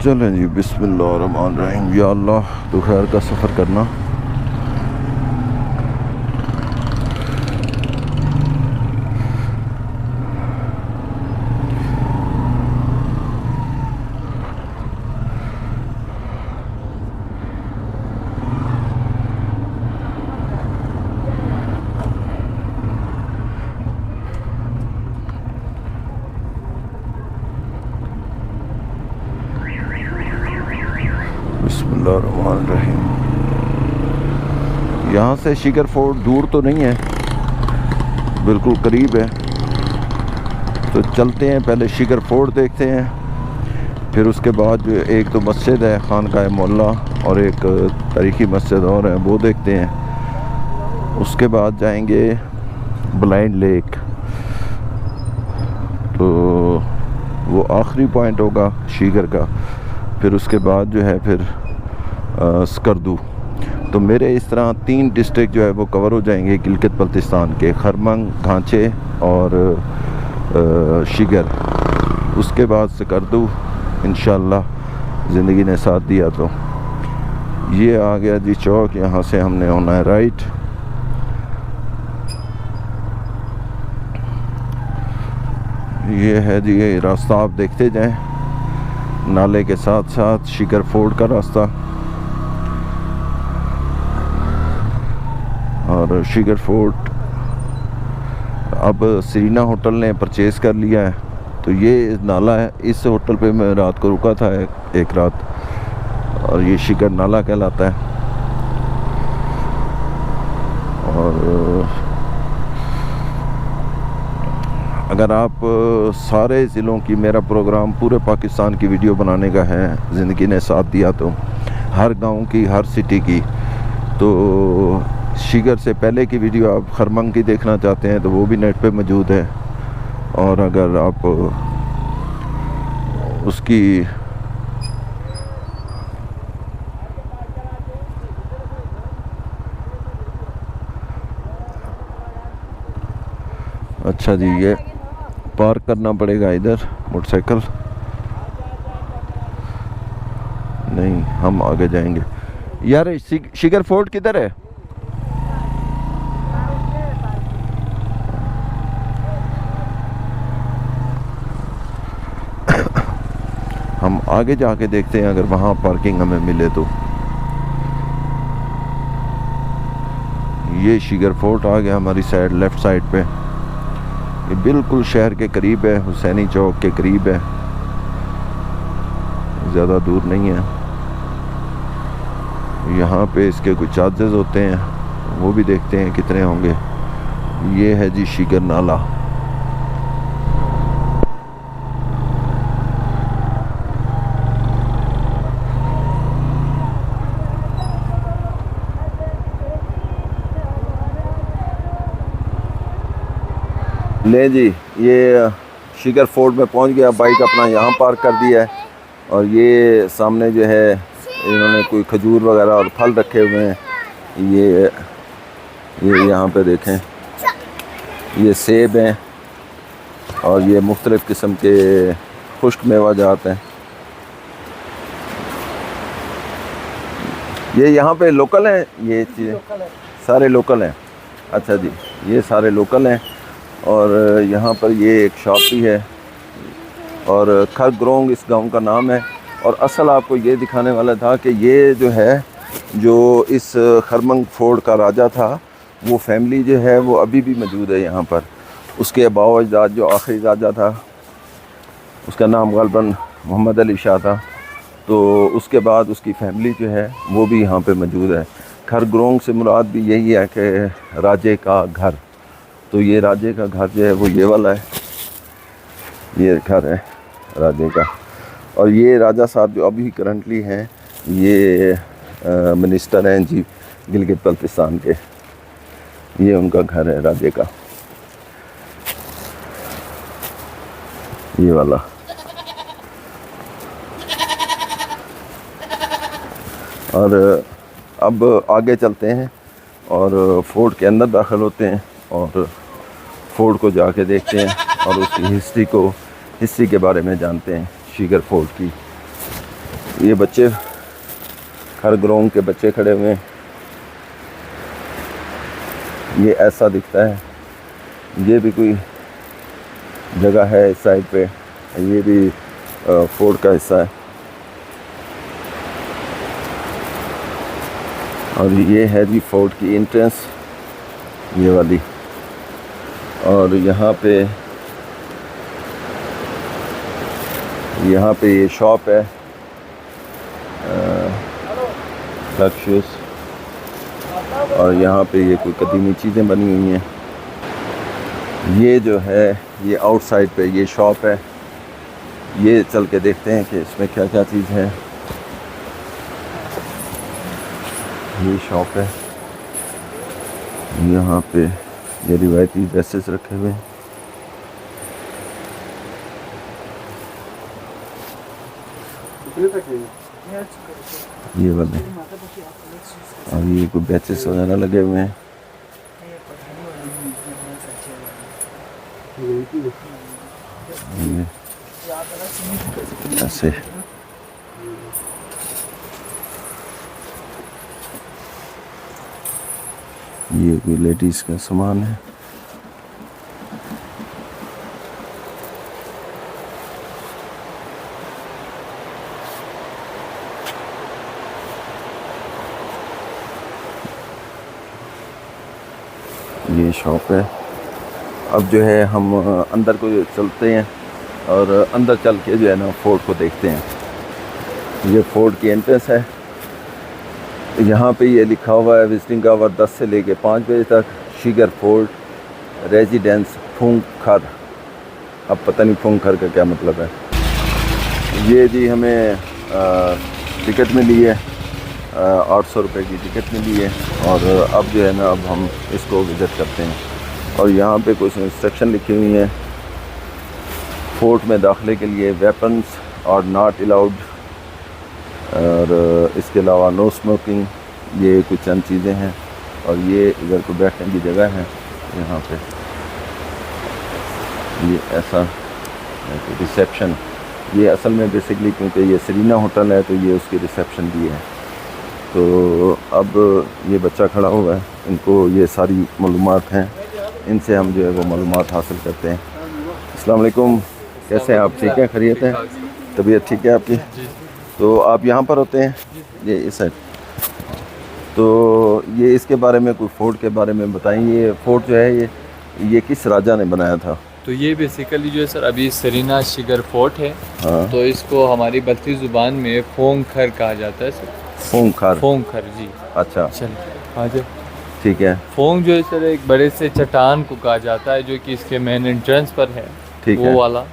चलें जी, बिस्मिल्लाहिर्रहमानिर्रहीम। या अल्लाह तो खैर का सफ़र करना। बिस्मिल्लाहिर्रहमानिर्रहीम। यहाँ से शिकर फोर्ट दूर तो नहीं है, बिल्कुल करीब है। तो चलते हैं, पहले शिकर फोर्ट देखते हैं, फिर उसके बाद जो एक तो मस्जिद है खानकाह मोहल्ला और एक तारीखी मस्जिद और है, वो देखते हैं। उसके बाद जाएंगे ब्लाइंड लेक, तो वो आखिरी पॉइंट होगा शिकर का। फिर उसके बाद जो है फिर स्कर्दू। तो मेरे इस तरह 3 डिस्ट्रिक्ट जो है वो कवर हो जाएंगे गिलगित बल्तिस्तान के, खरमंग, घांचे और शिगर। उसके बाद स्कर्दू इंशाअल्लाह ज़िंदगी ने साथ दिया। तो ये आ गया जी चौक, यहाँ से हमने होना है राइट। ये है जी ये रास्ता, आप देखते जाएं, नाले के साथ साथ शिकर फोर्ट का रास्ता। और शिकर फोर्ट अब सीरीना होटल ने परचेज़ कर लिया है। तो ये नाला है, इस होटल पे मैं रात को रुका था एक रात, और ये शिकर नाला कहलाता है। और अगर आप सारे ज़िलों की, मेरा प्रोग्राम पूरे पाकिस्तान की वीडियो बनाने का है, ज़िंदगी ने साथ दिया, तो हर गांव की, हर सिटी की। तो शिगर से पहले की वीडियो आप खरमंग की देखना चाहते हैं तो वो भी नेट पे मौजूद है। और अगर आप उसकी अच्छा जी, ये पार्क करना पड़ेगा इधर मोटरसाइकिल, नहीं हम आगे जाएंगे। यार शिगर फोर्ट किधर है? हम आगे जाके देखते हैं अगर वहाँ पार्किंग हमें मिले तो। ये शिगर फोर्ट आ गया हमारी साइड, लेफ़्ट साइड पे। ये बिल्कुल शहर के करीब है, हुसैनी चौक के करीब है, ज़्यादा दूर नहीं है। यहाँ पे इसके कुछ चार्जेस होते हैं, वो भी देखते हैं कितने होंगे। ये है जी शिगर नाला। ले जी, ये शिगर फोर्ट में पहुंच गया, बाइक अपना यहाँ पार्क कर दिया है। और ये सामने जो है इन्होंने कोई खजूर वगैरह और फल रखे हुए हैं। ये यहाँ पे देखें, ये सेब हैं और ये मुख्तलिफ़ किस्म के खुश्क मेवा जात हैं। ये यहाँ पे लोकल हैं, ये चीज़ें सारे लोकल हैं। अच्छा जी, ये सारे लोकल हैं। और यहाँ पर ये एक शॉप भी है, और खरग्रोंग इस गांव का नाम है। और असल आपको ये दिखाने वाला था कि ये जो है, जो इस खरमंग फोर्ट का राजा था, वो फैमिली जो है वो अभी भी मौजूद है यहाँ पर। उसके अबाव अजदाद जो आखिरी राजा था, उसका नाम ग़ालिबन मोहम्मद अली शाह था। तो उसके बाद उसकी फैमिली जो है वो भी यहाँ पे मौजूद है। खरग्रोंग से मुराद भी यही है कि राजे का घर। तो ये राजे का घर जो है वो ये वाला है, ये घर है राजे का। और ये राजा साहब जो अभी करंटली हैं, ये मिनिस्टर हैं जी गिलगित बल्तिस्तान के। ये उनका घर है राजे का, ये वाला। और अब आगे चलते हैं और फोर्ट के अंदर दाखिल होते हैं और फोर्ट को जाके देखते हैं और उसकी हिस्ट्री के बारे में जानते हैं, शिगर फोर्ट की। ये बच्चे खरगोश के बच्चे खड़े हुए हैं। ये ऐसा दिखता है। ये भी कोई जगह है इस साइड पे। ये भी फोर्ट का हिस्सा है। और ये है जी फोर्ट की एंट्रेंस, ये वाली। और यहाँ पे ये शॉप है लक्ष्यूस। और यहाँ पे ये कोई कदीमी चीज़ें बनी हुई हैं। ये जो है ये आउटसाइड पे ये शॉप है। ये चल के देखते हैं कि इसमें क्या क्या चीज़ है। ये शॉप है। यहाँ पे ये रिवायती ड्रेसेस रखे हुए हैं। ये वाले। और ये कोई बैचेस वगैरह लगे हुए हैं। ये ऐसे ये कोई लेडीज का सामान है। ये शॉप है। अब जो है हम अंदर को चलते हैं और अंदर चल के जो है ना फोर्ट को देखते हैं। ये फोर्ट की एंट्रेंस है। यहाँ पे ये लिखा हुआ है विजिटिंग आवर 10 से लेके 5 बजे तक, शिगर फोर्ट रेजिडेंस फूंखर। अब पता नहीं फूंखर का क्या मतलब है। ये जी हमें टिकट मिली है, 800 रुपये की टिकट मिली है। और अब जो है ना अब हम इसको विज़िट करते हैं। और यहाँ पे कुछ इंस्ट्रक्शन लिखी हुई हैं। फोर्ट में दाखिले के लिए वेपन्स और नॉट अलाउड। और इसके अलावा नो स्मोकिंग। ये कुछ चंद चीज़ें हैं। और ये इधर को बैठने की जगह है यहाँ पे। ये ऐसा रिसेप्शन। ये असल में बेसिकली क्योंकि ये सरीना होटल है तो ये उसकी रिसेप्शन भी है। तो अब ये बच्चा खड़ा हुआ है, इनको ये सारी मालूमात हैं, इनसे हम जो है वो मालूमात हासिल करते हैं। अस्सलाम वालेकुम, कैसे हैं आप? ठीक है, खैरियत है? तबीयत ठीक है आपकी? तो आप यहाँ पर होते हैं? ये इस साइड। तो ये इसके बारे में कोई फोर्ट के बारे में बताएंगे। ये फोर्ट जो है ये किस राजा ने बनाया था? तो ये बेसिकली जो है सर अभी सरीना शिगर फोर्ट है। हाँ। तो इसको हमारी बल्ती ज़ुबान में फोंखर कहा जाता है सर। फोंखर? फोंखर जी। अच्छा, चलिए हाँ जी, ठीक है। फोंग जो है सर एक बड़े से चट्टान को कहा जाता है जो कि इसके मेन एंट्रेंस पर है, ठीक वो है। वाला।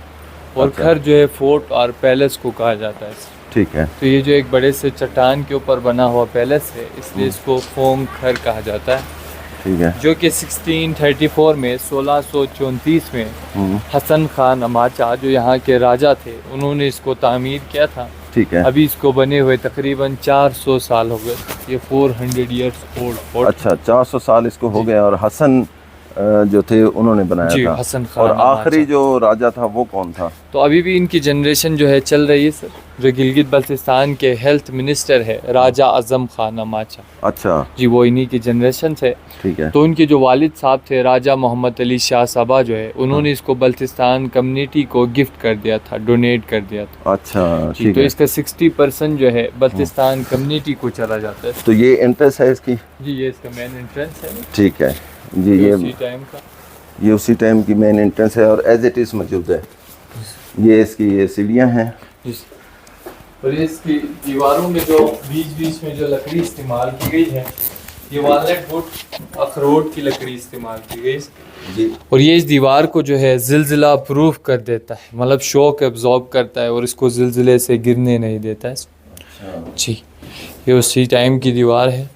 और अच्छा। खर जो है फोर्ट और पैलेस को कहा जाता है सर। ठीक है। तो ये जो एक बड़े से चट्टान के ऊपर बना हुआ पैलेस है, इसलिए इसको फोंग खर कहा जाता है। ठीक है। जो कि 1634 में 1634 में हसन खान अमाचा जो यहाँ के राजा थे, उन्होंने इसको तामीर किया था। ठीक है। अभी इसको बने हुए तकरीबन 400 साल हो गए। ये 400 इयर्स ओल्ड फोर्ट। अच्छा, 400 साल इसको हो गए। और हसन जो थे उन्होंने बनाया जी, था। हसन खान। और आखिरी जो राजा था वो कौन था? तो अभी भी इनकी जनरेशन जो है चल रही है सर। जो गिलगित बल्तिस्तान के हेल्थ मिनिस्टर है राजा आजम खान अमाचा। अच्छा जी, वो इन्हीं की जनरेशन से। ठीक है। तो उनके जो वालिद साहब थे राजा मोहम्मद अली शाह साबा जो है, उन्होंने इसको बल्तिस्तान कम्युनिटी को गिफ्ट कर दिया था, डोनेट कर दिया था। अच्छा, जी, तो इसका 60% जो है बल्तिस्तान कम्युनिटी को चला जाता है। तो ये एंट्रेंस है इसकी? जी, ये इसका मेन एंट्रेंस है। ठीक है जी। ये उसी टाइम का, ये उसी टाइम की मेन एंट्रेंस है और एज इट इज़ मौजूद है। ये इसकी ये सीढ़ियाँ हैं। और ये इसकी दीवारों में जो बीच बीच में जो लकड़ी इस्तेमाल की गई है, ये वालनट वुड अखरोट की लकड़ी इस्तेमाल की गई जी। और ये इस दीवार को जो है जिलजिला प्रूफ कर देता है, मतलब शॉक एब्जॉर्ब करता है और इसको जिलजिले से गिरने नहीं देता है। अच्छा जी, ये उसी टाइम की दीवार है।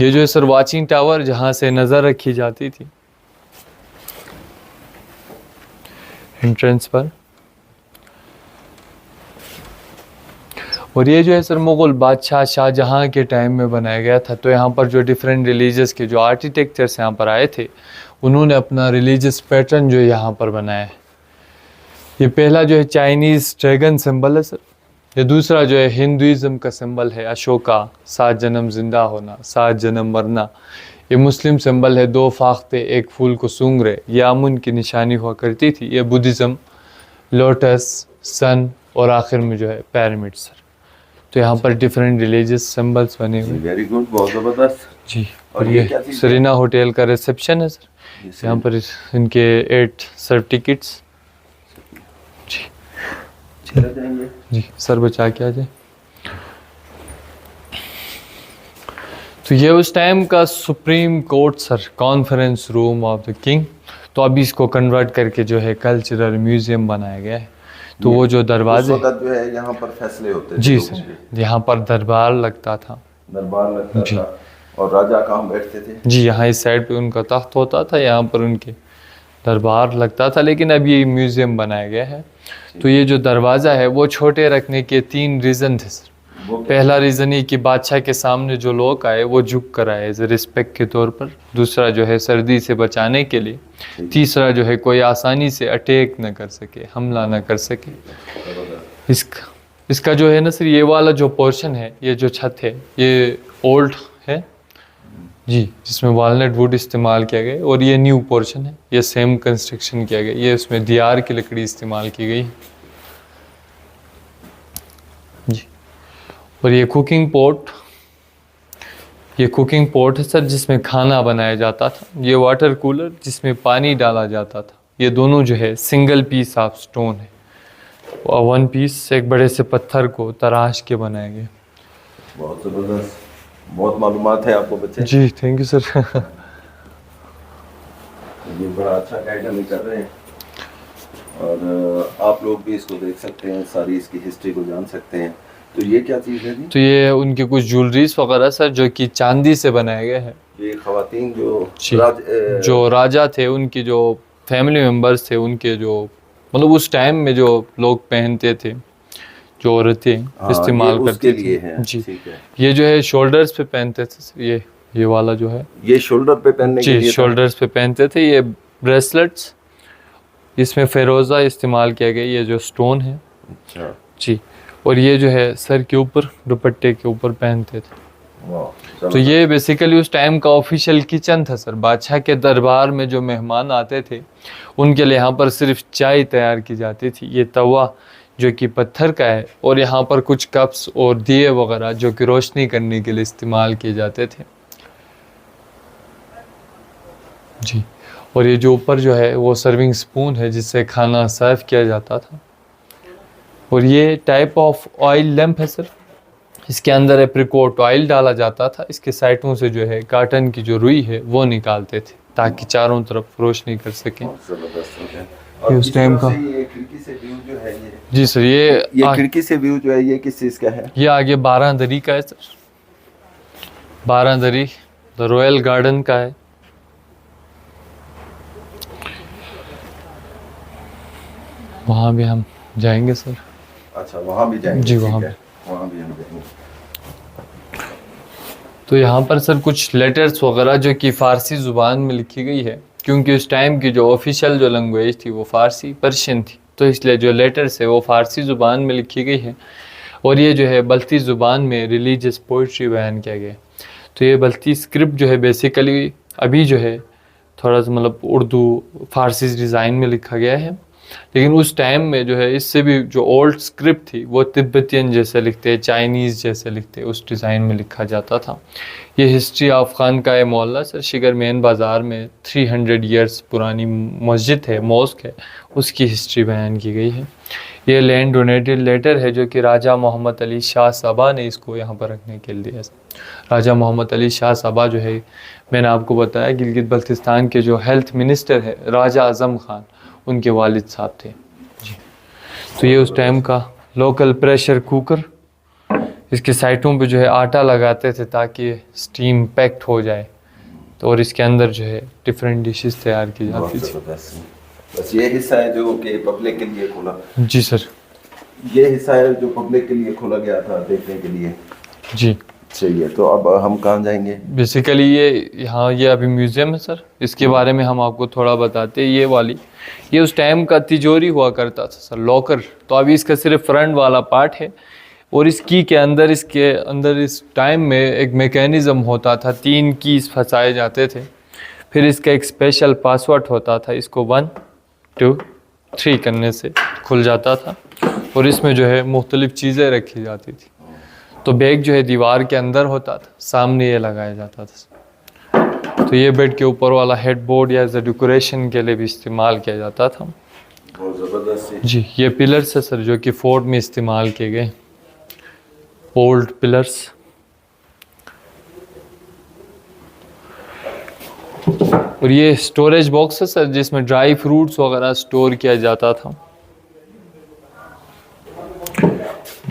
ये जो है सर वाचिंग टावर, जहाँ से नज़र रखी जाती थी एंट्रेंस पर। और ये जो है सर मुग़ल बादशाह शाहजहाँ के टाइम में बनाया गया था। तो यहाँ पर जो डिफरेंट रिलीजियस के जो आर्किटेक्चर्स यहाँ पर आए थे, उन्होंने अपना रिलीजियस पैटर्न जो यहाँ पर बनाया है। ये पहला जो है चाइनीज़ ड्रैगन सिंबल है सर। ये दूसरा जो है हिंदुइज़्म का सिंबल है अशोका, 7 जन्म जिंदा होना, 7 जन्म मरना। ये मुस्लिम सिंबल है 2 फाख्ते एक फूल को सूंघ रहे, ये अमन की निशानी हुआ करती थी। ये बुद्धिज़्म, लोटस, सन और आखिर में जो है पिरामिड सर। तो यहाँ पर डिफरेंट रिलीजियस सिंबल्स बने हुए। वेरी गुड, बहुत ज़बरदस्त जी। और और ये ये क्या चीज़ है? सरीना होटल का रिसेप्शन है सर। यहाँ पर इनके 8 सर्टिफिकेट्स। जी चले जाएंगे। जी सर, बचा के आ जाए। तो ये उस टाइम का supreme court sir, conference room of the king. तो अभी इसको कन्वर्ट करके जो है कल्चरल म्यूजियम बनाया गया है। तो वो जो दरवाजे, उस वक्त जो है यहाँ पर फैसले होते थे जी लोगों सर, के। यहाँ पर दरबार लगता था। दरबार लगता जी। था और राजा कहाँ बैठते थे? जी, यहाँ इस साइड पे उनका तख्त होता था, यहाँ पर उनके दरबार लगता था। लेकिन अब ये म्यूजियम बनाया गया है। तो ये जो दरवाज़ा है वो छोटे रखने के 3 रीज़न थे सर। वो पहला रीज़न ये कि बादशाह के सामने जो लोग आए वो झुक कर आए एज रिस्पेक्ट के तौर पर। दूसरा जो है सर्दी से बचाने के लिए। तीसरा जो है कोई आसानी से अटैक न कर सके, हमला न कर सके। इसका जो है ना सर, ये वाला जो पोर्शन है, ये जो छत है, ये ओल्ड है जी, जिसमें वालनट वुड इस्तेमाल किया गया। और ये न्यू पोर्शन है, ये सेम कंस्ट्रक्शन किया गया। ये उसमें दियार की लकड़ी इस्तेमाल की गई जी। और ये कुकिंग पॉट, ये कुकिंग पॉट है सर, जिसमें खाना बनाया जाता था। ये वाटर कूलर, जिसमें पानी डाला जाता था। ये दोनों जो है सिंगल पीस ऑफ स्टोन है और 1 पीस एक बड़े से पत्थर को तराश के बनाए गए। बहुत ज़बरदस्त, बहुत मालूमात है आपको बच्चे। जी थैंक यू सर। ये बड़ा अच्छा गाइड हमें कर रहे हैं और आप लोग भी इसको देख सकते हैं, सारी इसकी हिस्ट्री को जान सकते हैं। तो ये क्या चीज़ है जी? तो ये उनके कुछ ज्वेलरीज वगैरह सर, जो कि चांदी से बनाया गया है। ये खवातीन जो जी, जो राजा थे, उनकी जो फैमिली मेम्बर्स थे, उनके जो मतलब उस टाइम में जो लोग पहनते थे, जो औरतें इस्तेमाल करती लिए थी है। जी। ठीक है। ये जो है शोल्डर्स पे पहनते थे सर। ये वाला जो है, ये शोल्डर पे पहनने के जी, लिए था? शोल्डर्स पे पहनते थे। ये ब्रेसलेट्स, इसमें फेरोज़ा इस्तेमाल किया गया, ये जो स्टोन है अच्छा जी। और ये जो है सर के ऊपर, दुपट्टे के ऊपर पहनते थे। वाह, तो ये बेसिकली उस टाइम का ऑफिशियल किचन था सर। बादशाह के दरबार में जो मेहमान आते थे, उनके लिए यहाँ पर सिर्फ चाय तैयार की जाती थी। ये तवा जो कि पत्थर का है, और यहाँ पर कुछ कप्स और दिए वगैरह जो कि रोशनी करने के लिए इस्तेमाल किए जाते थे जी। और ये जो ऊपर जो है वो सर्विंग स्पून है, जिससे खाना सर्व किया जाता था। और ये टाइप ऑफ ऑयल लैंप है सर। इसके अंदर एप्रिकॉट ऑयल डाला जाता था। इसके साइडों से जो है काटन की जो रुई है वो निकालते थे, ताकि चारों तरफ रोशनी कर सकें। और उस टाइम का ये खिड़की से व्यू जो है ये, जी सर, ये खिड़की से व्यू जो है ये किस चीज़ का है? ये आगे 12 दरी का है सर। 12 दरी द रॉयल गार्डन का है। वहाँ भी हम जाएंगे सर। अच्छा, वहाँ भी जाएंगे? जी, ठीक वहाँ है, वहाँ भी हम जाएंगे। तो यहाँ पर सर कुछ लेटर्स वगैरह जो कि फ़ारसी ज़ुबान में लिखी गई है, क्योंकि उस टाइम की जो ऑफिशियल जो लैंग्वेज थी वो फ़ारसी पर्शियन थी। तो इसलिए जो लेटर्स है वो फ़ारसी ज़ुबान में लिखी गई है। और ये जो है बल्ती ज़ुबान में रिलीजियस पोइट्री बयान किया गया है। तो ये बल्ती स्क्रिप्ट जो है बेसिकली अभी जो है थोड़ा सा मतलब उर्दू फ़ारसी डिज़ाइन में लिखा गया है। लेकिन उस टाइम में जो है इससे भी जो ओल्ड स्क्रिप्ट थी वो तिब्बतियन जैसे लिखते, चाइनीज़ जैसे लिखते, उस डिज़ाइन में लिखा जाता था। ये हिस्ट्री ऑफ खानकाए मौला सर, शिगर मेन बाज़ार में 300 ईयर्स पुरानी मस्जिद है, मॉस्क है, उसकी हिस्ट्री बयान की गई है। ये लैंड डोनेटेड लेटर है जो कि राजा मोहम्मद अली शाह साबा ने इसको यहाँ पर रखने के लिए। राजा मोहम्मद अली शाह साबा जो है, मैंने आपको बताया गिलगित बल्तिस्तान के जो हेल्थ मिनिस्टर है राजा आज़म खान, उनके वालिद साहब थे जी। तो ये उस टाइम का लोकल प्रेशर कुकर, इसके साइटों पे जो है आटा लगाते थे ताकि स्टीम पैक्ड हो जाए। तो और इसके अंदर जो है डिफरेंट डिशेस तैयार की जाती थी। बस ये हिस्सा है जो कि पब्लिक के लिए खोला। जी सर। ये हिस्सा है जो पब्लिक के लिए खोला गया था देखने के लिए। जी सही है, तो अब हम कहाँ जाएंगे? बेसिकली ये यहाँ ये अभी म्यूज़ियम है सर, इसके बारे में हम आपको थोड़ा बताते हैं। ये उस टाइम का तिजोरी हुआ करता था सर, लॉकर। तो अभी इसका सिर्फ फ्रंट वाला पार्ट है, और इस की के अंदर इस टाइम में एक मैकेनिज़्म होता था, 3 कीज फंसाए जाते थे। फिर इसका एक स्पेशल पासवर्ड होता था, इसको 1 2 3 करने से खुल जाता था, और इसमें जो है मुख्तलिफ़ चीज़ें रखी जाती थी। तो बैग जो है दीवार के अंदर होता था, सामने ये लगाया जाता था। तो ये बेड के ऊपर वाला हेडबोर्ड या एज ए डेकोरेशन के लिए भी इस्तेमाल किया जाता था। बहुत ज़बरदस्त। जी ये पिलर्स है सर, जो कि फोर्ट में इस्तेमाल किए गए, ओल्ड पिलर्स। और ये स्टोरेज बॉक्स है सर, जिसमें ड्राई फ्रूट्स वगैरह स्टोर किया जाता था।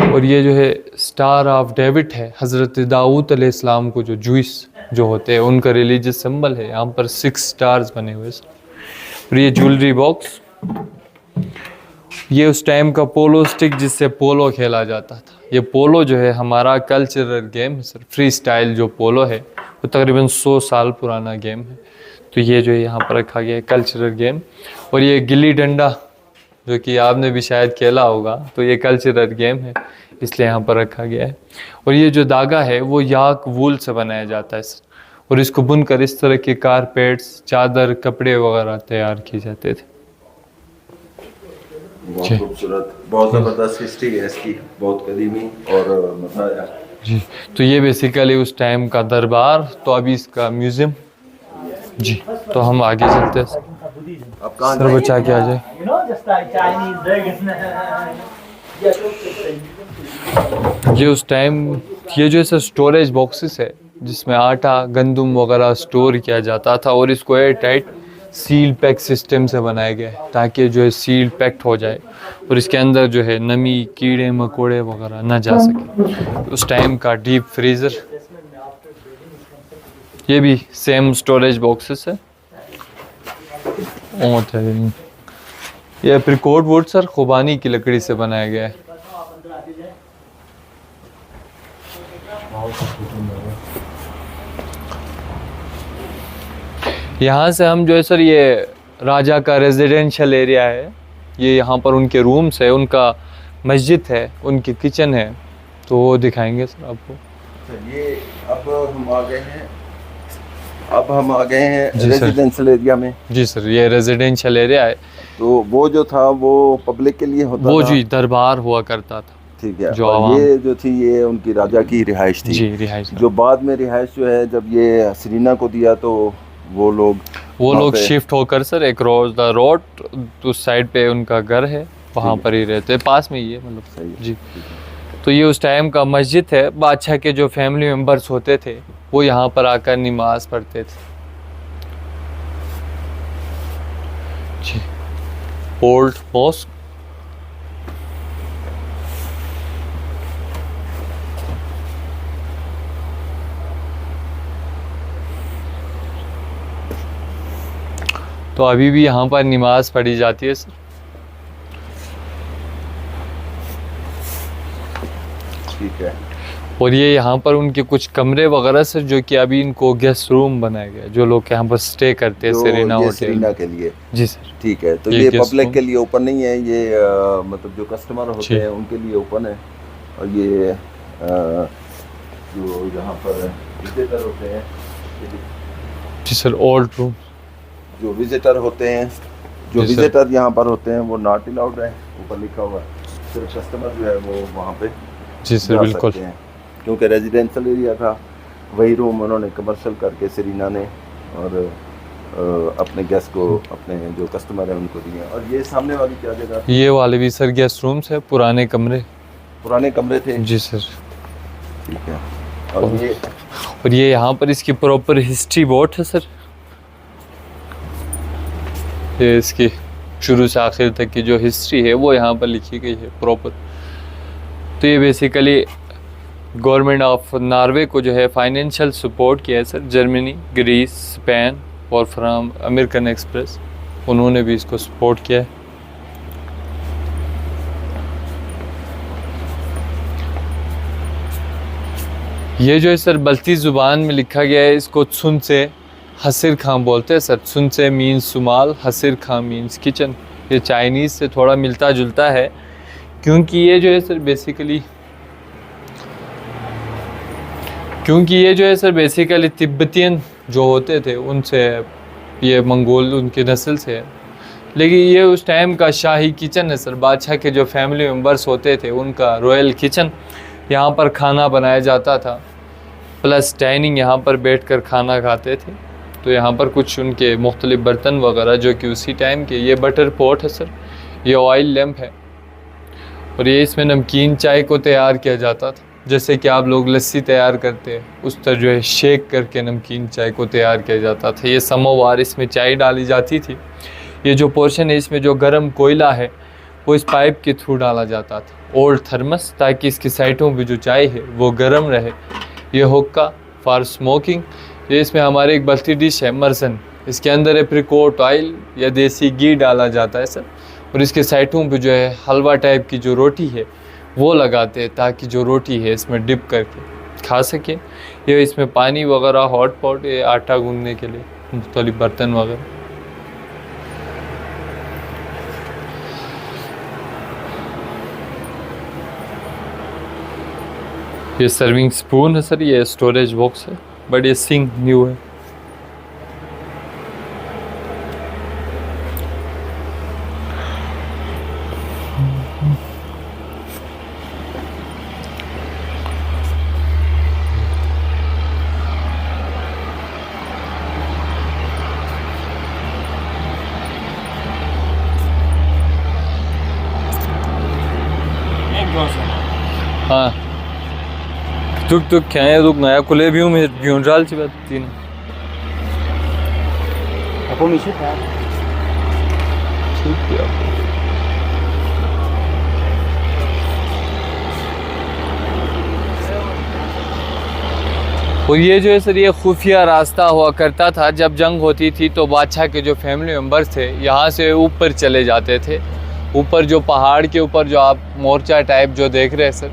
और ये जो है स्टार ऑफ डेविड है, हज़रत दाऊद अलैहिस्सलाम को जो जूइस जो होते हैं उनका रिलीजियस सिंबल है। यहाँ पर 6 स्टार्स बने हुए सर। और ये ज्वेलरी बॉक्स, ये उस टाइम का पोलो स्टिक जिससे पोलो खेला जाता था। ये पोलो जो है हमारा कल्चरल गेम है सर, फ्री स्टाइल जो पोलो है वो तकरीबन 100 साल पुराना गेम है। तो ये जो है यहाँ पर रखा गया है कल्चरल गेम। और ये गिल्ली डंडा जो कि आपने भी शायद खेला होगा, तो ये कल्चरल गेम है इसलिए यहाँ पर रखा गया है। और ये जो धागा है वो याक वूल से बनाया जाता है सर, और इसको बुनकर इस तरह के कारपेट्स, चादर, कपड़े वगैरह तैयार किए जाते थे। बहुत खूबसूरत, बहुत ज़बरदस्त हिस्ट्री है इसकी, बहुत कदीमी और मज़ा। जी तो ये बेसिकली उस टाइम का दरबार, तो अभी इसका म्यूज़ियम। जी तो हम आगे चलते हैं अब कहाँ सर, बचा के आ जाए। ये उस टाइम ये जो ऐसा स्टोरेज बॉक्सेस है जिसमें आटा, गंदम वगैरह स्टोर किया जाता था, और इसको air tight seal pack system से बनाया गया है ताकि जो है सील पैक्ड हो जाए और इसके अंदर जो है नमी, कीड़े मकोड़े वगैरह ना जा सके। उस टाइम का डीप फ्रीज़र, ये भी सेम स्टोरेज बॉक्सेस है। ये एप्रिकॉट वुड सर खुबानी की लकड़ी से बनाया गया है। यहाँ से हम जो है सर, ये राजा का रेजिडेंशियल एरिया है, ये यहाँ पर उनके रूम्स है, उनका मस्जिद है, उनकी किचन है, तो वो दिखाएंगे सर आपको। ये अब हम आ गए हैं रेजिडेंशियल एरिया में। जी सर, ये रेजिडेंशियल एरिया है। तो वो जो था वो पब्लिक के लिए होता वो था? जी दरबार हुआ करता था। ठीक है। जो और ये जो थी ये उनकी राजा की रिहाइश थी। जी रिहाइश। जो बाद में रिहाइश जो है जब ये सरीना को दिया तो वो लोग शिफ्ट होकर सर एक रोड उस साइड पे उनका घर है, वहाँ पर ही रहते हैं, पास में ही है मतलब। सही है। जी तो ये उस टाइम का मस्जिद है। बादशाह के जो फैमिली मेम्बर्स होते थे वो यहाँ पर आकर नमाज पढ़ते थे। जी ओल्ड मॉस्क। तो अभी भी यहाँ पर नमाज पढ़ी जाती है सर। ठीक है। और ये यहाँ पर उनके कुछ कमरे वगैरह सर, जो कि अभी इनको गेस्ट रूम बनाया गया है, जो लोग यहाँ पर स्टे करते हैं सेरेना होटल। सेरेना के लिए? जी सर। ठीक है। तो ये पब्लिक के लिए ओपन नहीं है, ये मतलब जो कस्टमर होते हैं उनके लिए ओपन है। और ये जो यहाँ पर विजिटर होते हैं, जी सर, ओल्ड रूम। जो विजिटर होते हैं, विजिटर यहाँ पर होते हैं वो नॉट अलाउड है, ऊपर लिखा हुआ है। सिर्फ कस्टमर जो है वो वहाँ पे जी सर बिल्कुल, क्योंकि रेजिडेंशियल एरिया था। वही रूम उन्होंने कमर्शियल करके सरीना ने और अपने गेस्ट को, अपने जो कस्टमर है उनको दिए। और ये सामने वाली क्या जगह? ये वाले भी सर गेस्ट रूम्स है, पुराने कमरे थे। जी सर। ठीक है। और ये यहाँ पर इसकी प्रॉपर हिस्ट्री बोर्ड है सर। ये इसकी शुरू से आखिर तक की जो हिस्ट्री है वो यहाँ पर लिखी गई है प्रॉपर। तो ये बेसिकली गवर्नमेंट ऑफ नॉर्वे को जो है फाइनेंशियल सपोर्ट किया है सर। जर्मनी, ग्रीस, स्पेन और फ्राम अमेरिकन एक्सप्रेस, उन्होंने भी इसको सपोर्ट किया है। ये जो है सर बल्ती ज़ुबान में लिखा गया है, इसको सुन से हसिर खां बोलते हैं सर। सुन से मीन्स सुमाल, हसिर खां मीन्स किचन। ये चाइनीज़ से थोड़ा मिलता जुलता है, क्योंकि ये जो है सर बेसिकली तिब्बतियन जो होते थे उनसे, ये मंगोल उनकी नस्ल से है। लेकिन ये उस टाइम का शाही किचन है सर। बादशाह के जो फैमिली मेम्बर्स होते थे उनका रॉयल किचन, यहाँ पर खाना बनाया जाता था, प्लस डाइनिंग, यहाँ पर बैठकर खाना खाते थे। तो यहाँ पर कुछ उनके मुख्तलिफ बर्तन वगैरह जो कि उसी टाइम के, ये बटर पॉट है सर, ये ऑयल लैम्प है, और ये इसमें नमकीन चाय को तैयार किया जाता था। जैसे कि आप लोग लस्सी तैयार करते हैं, उस तरह जो है शेक करके नमकीन चाय को तैयार किया जाता था। ये समोवार, इसमें चाय डाली जाती थी। ये जो पोर्शन है इसमें जो गर्म कोयला है वो इस पाइप के थ्रू डाला जाता था। ओल्ड थर्मस, ताकि इसकी साइडों पे जो चाय है वो गर्म रहे। ये हुक्का फॉर स्मोकिंग। ये इसमें हमारे एक बल्ती डिश है मरसन, इसके अंदर एप्रिकॉट ऑयल या देसी घी डाला जाता है सर, और इसके साइडों पे जो है हलवा टाइप की जो रोटी है वो लगाते हैं, ताकि जो रोटी है इसमें डिप करके खा सके। ये इसमें पानी वगैरह, हॉट पॉट, ये आटा गूंदने के लिए मुख्तलिफ बर्तन वगैरह। ये सर्विंग स्पून है सर, ये स्टोरेज बॉक्स है, बट ये सिंक न्यू है। हाँ tuk क्या है, रुक नया खुले भी हूँ मैं क्यों डाल ची बात तीन Aku misi था। ठीक है। और ये जो है सर, ये खुफिया रास्ता हुआ करता था। जब जंग होती थी तो बादशाह के जो फैमिली मेम्बर्स थे यहाँ से ऊपर चले जाते थे। ऊपर जो पहाड़ के ऊपर जो आप मोर्चा टाइप जो देख रहे हैं सर,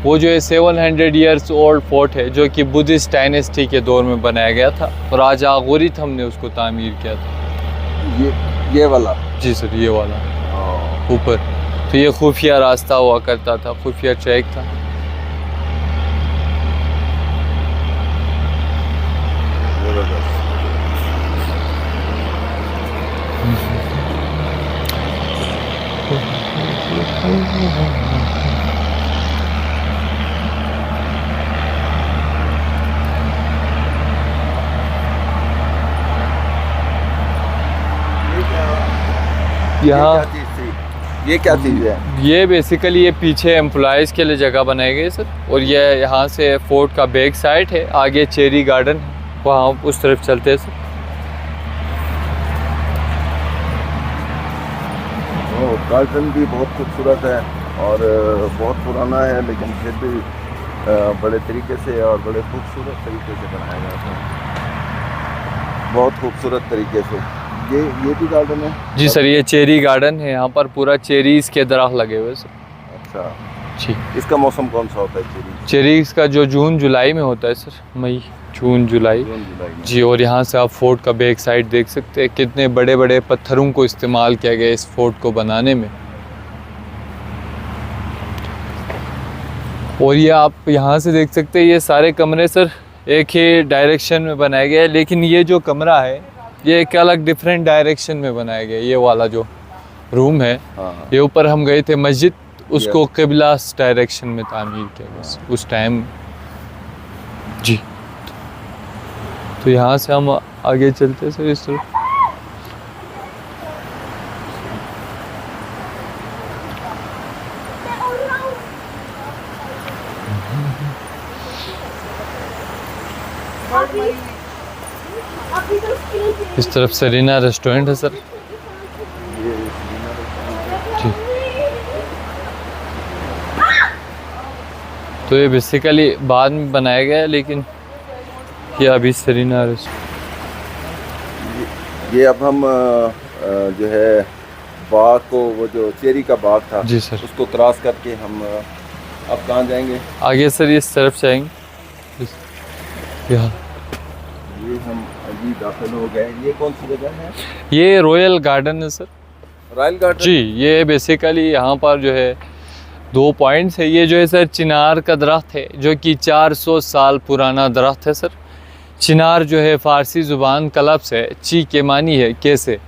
वो जो है 700 ईयर्स ओल्ड फोर्ट है, जो कि बुद्धिस्ट डायनेस्टी के दौर में बनाया गया था, और राजा गुरिथम ने उसको तामीर किया था। ये वाला? जी सर, ये वाला ऊपर। तो ये खुफिया रास्ता हुआ करता था, खुफिया ट्रैक था। यहाँ ये क्या चीज़ है? ये बेसिकली ये पीछे एम्प्लॉयज़ के लिए जगह बनाई गई सर, और ये यहाँ से फोर्ट का बैक साइड है, आगे चेरी गार्डन, वहाँ उस तरफ चलते हैं सर। गार्डन भी बहुत खूबसूरत है और बहुत पुराना है, लेकिन फिर भी बड़े तरीके से और बड़े खूबसूरत तरीके से बनाया गया था, बहुत खूबसूरत तरीके से। ये भी गार्डन है? जी सर, ये चेरी गार्डन है, यहाँ पर पूरा चेरीज़ के दरख्त लगे हुए सर। अच्छा जी। इसका मौसम कौन सा होता है? चेरीज़ का जो जून जुलाई में होता है सर, मई जून जुलाई में। जी। और यहाँ से आप फोर्ट का बैक साइड देख सकते हैं, कितने बड़े बड़े पत्थरों को इस्तेमाल किया गया इस फोर्ट को बनाने में। और ये आप यहाँ से देख सकते हैं, ये सारे कमरे सर एक ही डायरेक्शन में बनाए गए हैं, लेकिन ये जो कमरा है ये एक अलग डिफरेंट डायरेक्शन में बनाया गया है। ये वाला जो रूम है, ये ऊपर हम गए थे मस्जिद, उसको किबला डायरेक्शन में तामीर किया गया उस टाइम। जी। तो यहाँ से हम आगे चलते सर इस तरफ। इस तरफ सरीना रेस्टोरेंट है सर। जी। तो ये बेसिकली बाद में बनाया गया है, लेकिन ये अभी सरीना रेस्टोरेंट। ये अब हम जो है बाग को, वो जो चेरी का बाग था, जी सर, उसको क्रॉस करके हम अब कहाँ जाएंगे? आगे सर इस तरफ जाएंगे। यहाँ ये हम अभी दाखिल हो गए। ये कौन सी जगह है? ये रॉयल गार्डन है सर। Royal garden? जी, ये बेसिकली यहाँ पर जो है 2 पॉइंट्स है। ये जो है सर चिनार का दरख्त है जो कि 400 साल पुराना दरख्त है सर। चिनार जो है फ़ारसी ज़ुबान का लफ्ज़ है, ची के मानी है कैसे,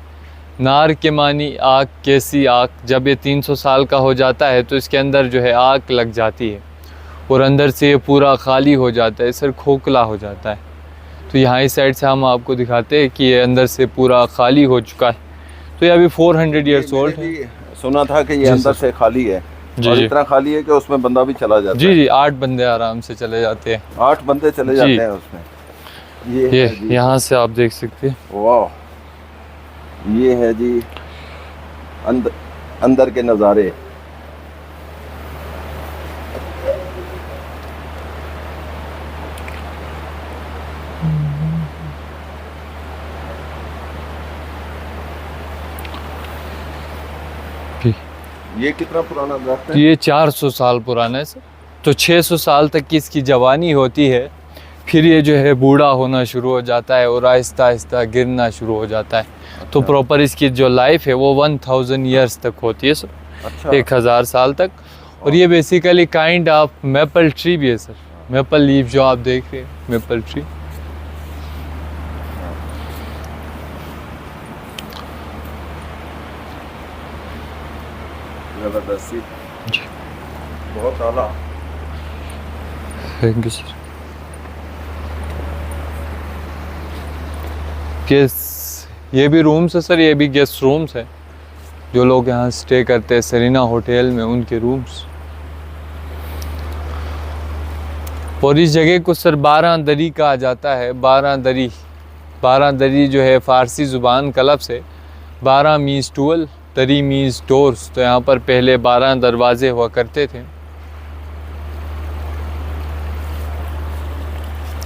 नार के मानी आग, कैसी आग। जब ये 300 साल का हो जाता है तो इसके अंदर जो है आग लग जाती है और अंदर से ये पूरा खाली हो जाता है सर, खोखला हो जाता है। तो यहाँ इस साइड से हम आपको दिखाते हैं कि ये अंदर से पूरा खाली हो चुका है। तो ये अभी 400 ईयर्स ओल्ड है। सुना था कि ये अंदर से खाली है और इतना खाली है कि उसमें बंदा भी चला जाता है। जी जी, 8 बंदे आराम से चले जाते हैं। 8 बंदे चले जाते हैं उसमें। ये यहाँ से आप देख सकते हैं। वाह, ये है जी अंदर के नज़ारे। ये कितना पुराना दरख्त है? ये 400 साल पुराना है सर। तो 600 साल तक की इसकी जवानी होती है, फिर ये जो है बूढ़ा होना शुरू हो जाता है और आहिस्ता आहिस्ता गिरना शुरू हो जाता है। तो प्रॉपर इसकी जो लाइफ है वो 1000 ईयर्स तक होती है सर। अच्छा। 1000 साल तक। और ये basically kind of maple tree भी है सर। मेपल लीफ जो आप देख रहे हैं, मेपल ट्री। जबरदस्ती, बहुत आला। Thank you sir. ये भी रूम्स है सर, ये भी गेस्ट रूम्स है। जो लोग यहाँ स्टे करते हैं सेरिना होटल में, उनके रूम्स। और इस जगह को सर 12 दरी कहा जाता है। 12 दरी जो है फ़ारसी ज़ुबान का लफ्ज़ है। 12 मीन्स 12, दरी मीन्स डोर्स। तो यहाँ पर पहले 12 दरवाजे हुआ करते थे।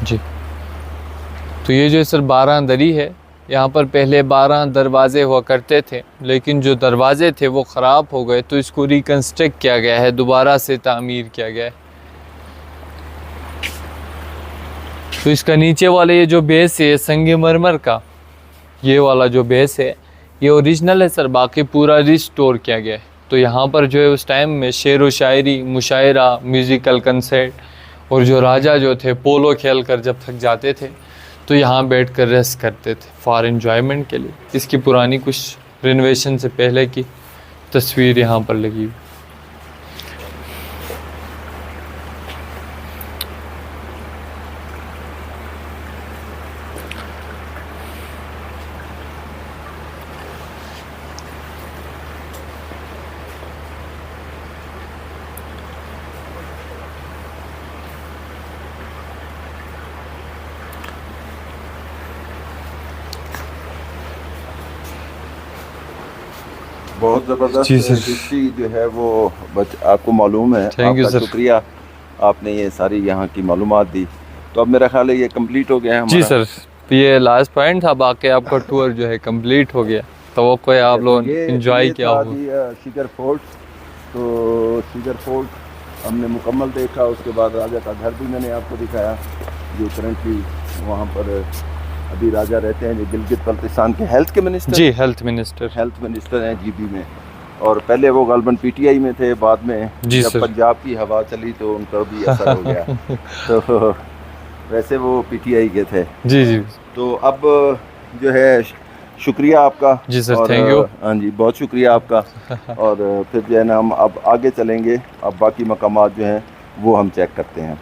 जी, तो ये जो सर 12 दरी है, यहाँ पर पहले 12 दरवाजे हुआ करते थे, लेकिन जो दरवाजे थे वो ख़राब हो गए तो इसको रिकन्स्ट्रक्ट किया गया है, दोबारा से तामीर किया गया है। तो इसका नीचे वाला ये जो बेस है संगमरमर का, ये वाला जो बेस है ये ओरिजिनल है सर, बाकी पूरा रिस्टोर किया गया है। तो यहाँ पर जो है उस टाइम में शेर व शायरी, मुशायरा, म्यूज़िकल कंसर्ट और जो राजा जो थे पोलो खेल कर जब थक जाते थे तो यहाँ बैठ कर रेस्ट करते थे फॉर एन्जॉयमेंट के लिए। इसकी पुरानी कुछ रिनोवेशन से पहले की तस्वीर यहाँ पर लगी हुई। बहुत ज़बरदस्त हिस्ट्री जो है वो आपको मालूम है। थैंक यू आपका सर, शुक्रिया, आपने ये सारी यहाँ की मालूमात दी। तो अब मेरा ख्याल है ये कंप्लीट हो गया है हमारा। जी सर, ये लास्ट पॉइंट था, बाकी आपका टूर जो है कंप्लीट हो गया। तो कोई आप लोग एंजॉय किया होगा। शिगर फोर्ट, तो शिगर फोर्ट हमने मुकम्मल देखा। उसके बाद राजा का घर भी मैंने आपको दिखाया, जो करंटली वहाँ पर अभी राजा रहते हैं, जो गिलगित बल्तिस्तान के हेल्थ के मिनिस्टर। जी, हेल्थ मिनिस्टर हैं जीबी में। और पहले वो गालबन पीटीआई में थे, बाद में जी जब सर पंजाब की हवा चली तो उनका भी असर हो गया। तो वैसे वो पीटीआई के थे। जी जी। तो अब जो है शुक्रिया आपका। जी सर, थैंक यू। हाँ जी, बहुत शुक्रिया आपका। और फिर जो है ना हम अब आगे चलेंगे, अब बाकी मकामात जो हैं वो हम चेक करते हैं।